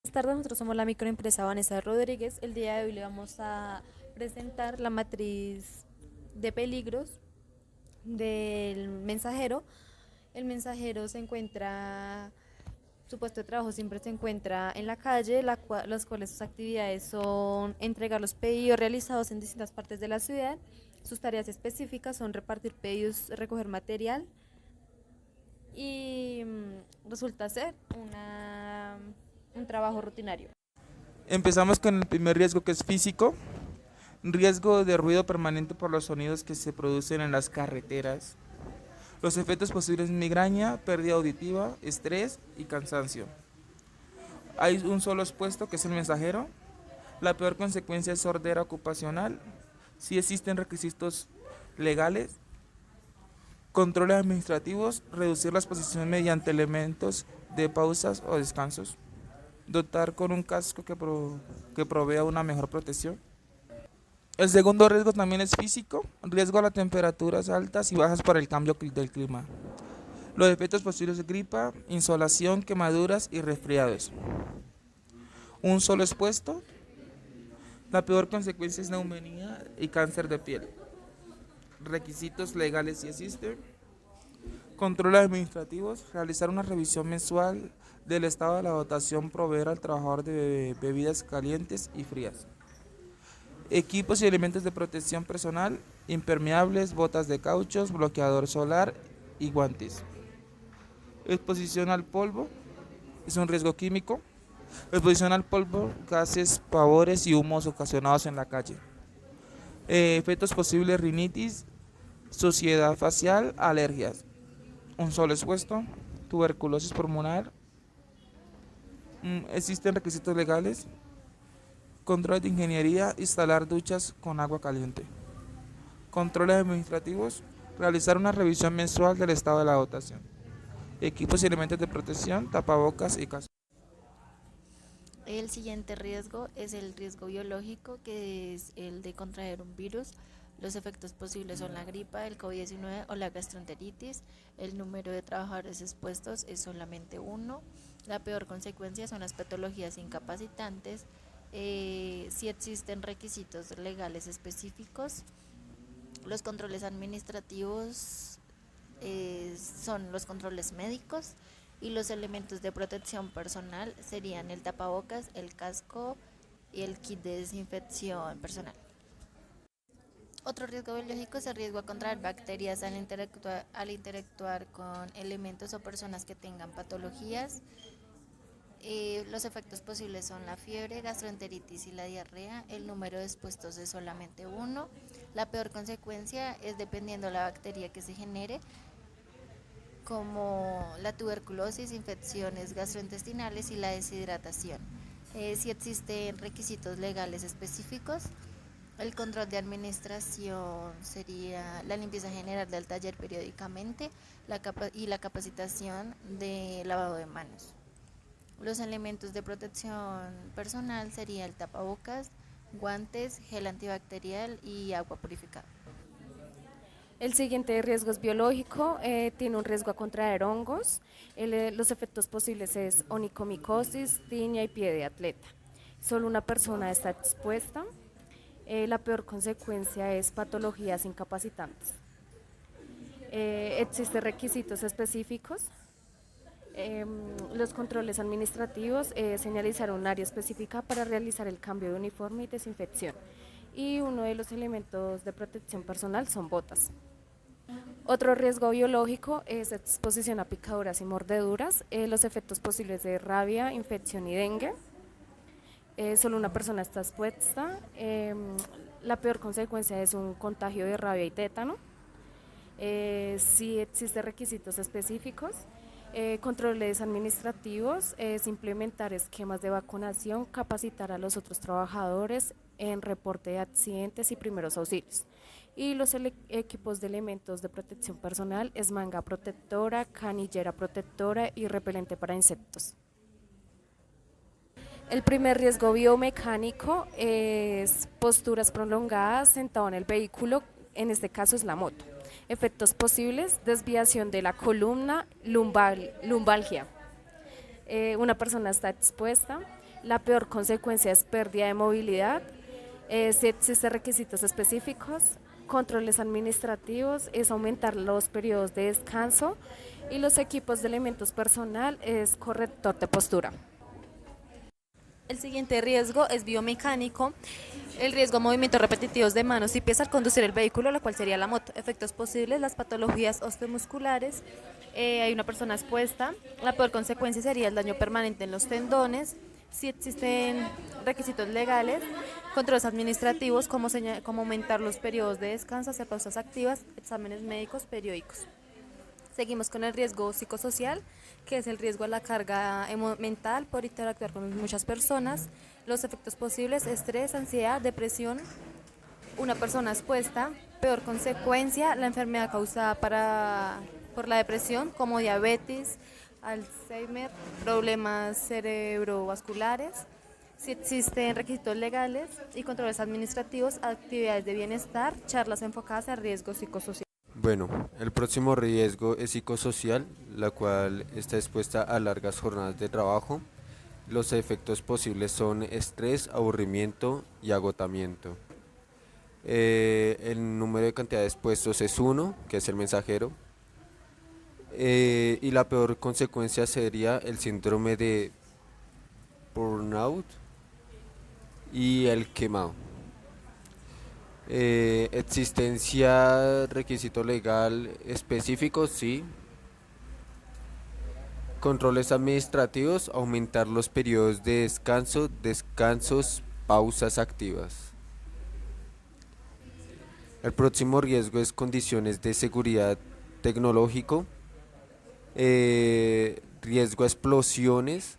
Buenas tardes, nosotros somos la microempresa Vanessa Rodríguez. El día de hoy le vamos a presentar la matriz de peligros del mensajero. El mensajero se encuentra, su puesto de trabajo siempre se encuentra en la calle, las cuales sus actividades son entregar los pedidos realizados en distintas partes de la ciudad. Sus tareas específicas son repartir pedidos, recoger material y resulta ser un trabajo rutinario. Empezamos con el primer riesgo, que es físico, riesgo de ruido permanente por los sonidos que se producen en las carreteras. Los efectos posibles: migraña, pérdida auditiva, estrés y cansancio. Hay un solo expuesto, que es el mensajero. La peor consecuencia es sordera ocupacional. Si existen requisitos legales, controles administrativos, reducir la exposición mediante elementos de pausas o descansos, dotar con un casco que provea una mejor protección. El segundo riesgo también es físico, riesgo a las temperaturas altas y bajas por el cambio del clima. Los efectos posibles: gripa, insolación, quemaduras y resfriados. Un solo expuesto, la peor consecuencia es neumonía y cáncer de piel. Requisitos legales si existen: controles administrativos, realizar una revisión mensual del estado de la dotación, proveer al trabajador de bebidas calientes y frías. Equipos y elementos de protección personal: impermeables, botas de cauchos, bloqueador solar y guantes. Exposición al polvo es un riesgo químico. Exposición al polvo, gases, vapores y humos ocasionados en la calle. Efectos posibles: rinitis, suciedad facial, alergias. Un solo expuesto, tuberculosis pulmonar. Existen requisitos legales: control de ingeniería, instalar duchas con agua caliente. Controles administrativos: realizar una revisión mensual del estado de la dotación. Equipos y elementos de protección: tapabocas y casco. El siguiente riesgo es el riesgo biológico, que es el de contraer un virus. Los efectos posibles son la gripa, el COVID-19 o la gastroenteritis. El número de trabajadores expuestos es solamente uno. La peor consecuencia son las patologías incapacitantes. Si existen requisitos legales específicos, los controles administrativos son los controles médicos, y los elementos de protección personal serían el tapabocas, el casco y el kit de desinfección personal. Otro riesgo biológico es el riesgo a contraer bacterias al interactuar con elementos o personas que tengan patologías. Los efectos posibles son la fiebre, gastroenteritis y la diarrea. El número de expuestos es solamente uno. La peor consecuencia es dependiendo de la bacteria que se genere, como la tuberculosis, infecciones gastrointestinales y la deshidratación. Si existen requisitos legales específicos, el control de administración sería la limpieza general del taller periódicamente y la capacitación de lavado de manos. Los elementos de protección personal sería el tapabocas, guantes, gel antibacterial y agua purificada. El siguiente riesgo es biológico, tiene un riesgo a contraer hongos. Los efectos posibles es onicomicosis, tiña y pie de atleta. Solo una persona está expuesta. La peor consecuencia es patologías incapacitantes. Existen requisitos específicos. Los controles administrativos, señalizar un área específica para realizar el cambio de uniforme y desinfección. Y uno de los elementos de protección personal son botas. Otro riesgo biológico es exposición a picaduras y mordeduras. Los efectos posibles de rabia, infección y dengue. Solo una persona está expuesta. La peor consecuencia es un contagio de rabia y tétano. Si existen requisitos específicos, controles administrativos, es implementar esquemas de vacunación, capacitar a los otros trabajadores en reporte de accidentes y primeros auxilios. Y los equipos de elementos de protección personal es manga protectora, canillera protectora y repelente para insectos. El primer riesgo biomecánico es posturas prolongadas sentado en el vehículo, en este caso es la moto. Efectos posibles: desviación de la columna, lumbalgia. Una persona está expuesta. La peor consecuencia es pérdida de movilidad. Si existen requisitos específicos, controles administrativos, es aumentar los periodos de descanso y los equipos de elementos personal es corrector de postura. El siguiente riesgo es biomecánico. El riesgo a movimientos repetitivos de manos y pies al conducir el vehículo, la cual sería la moto. Efectos posibles, las patologías osteomusculares. Hay una persona expuesta. La peor consecuencia sería el daño permanente en los tendones. Si existen requisitos legales, controles administrativos, como aumentar los periodos de descanso, hacer pausas activas, exámenes médicos periódicos. Seguimos con el riesgo psicosocial, que es el riesgo a la carga mental por interactuar con muchas personas. Los efectos posibles, estrés, ansiedad, depresión, una persona expuesta. Peor consecuencia, la enfermedad causada por la depresión, como diabetes, Alzheimer, problemas cerebrovasculares. Si existen requisitos legales y controles administrativos, actividades de bienestar, charlas enfocadas a riesgos psicosociales. Bueno, el próximo riesgo es psicosocial, la cual está expuesta a largas jornadas de trabajo. Los efectos posibles son estrés, aburrimiento y agotamiento. El número de cantidad de expuestos es 1, que es el mensajero. Y la peor consecuencia sería el síndrome de burnout y el quemado. Existencia requisito legal específico, sí. Controles administrativos, aumentar los periodos de descanso, descansos, pausas activas. El próximo riesgo es condiciones de seguridad tecnológico, riesgo a explosiones,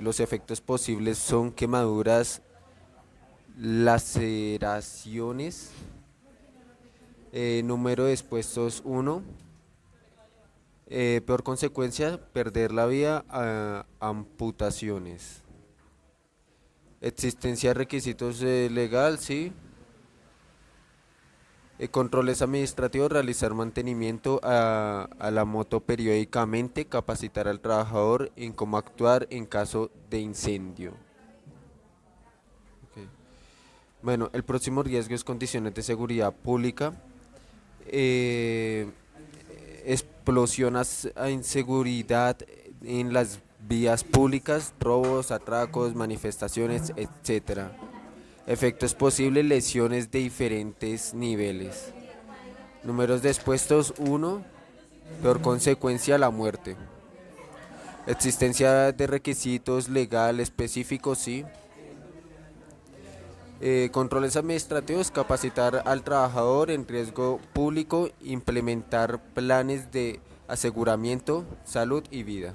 los efectos posibles son quemaduras, laceraciones, número de expuestos 1, peor consecuencia, perder la vida, amputaciones. Existencia de requisitos legal, sí. Controles administrativos, realizar mantenimiento a la moto periódicamente, capacitar al trabajador en cómo actuar en caso de incendio. Okay. Bueno, el próximo riesgo es condiciones de seguridad pública, explosiones a inseguridad en las vías públicas, robos, atracos, manifestaciones, etcétera. Efectos posibles, lesiones de diferentes niveles. Números de expuestos 1, peor consecuencia la muerte. Existencia de requisitos legal específicos, sí. Controles administrativos, capacitar al trabajador en riesgo público, implementar planes de aseguramiento, salud y vida.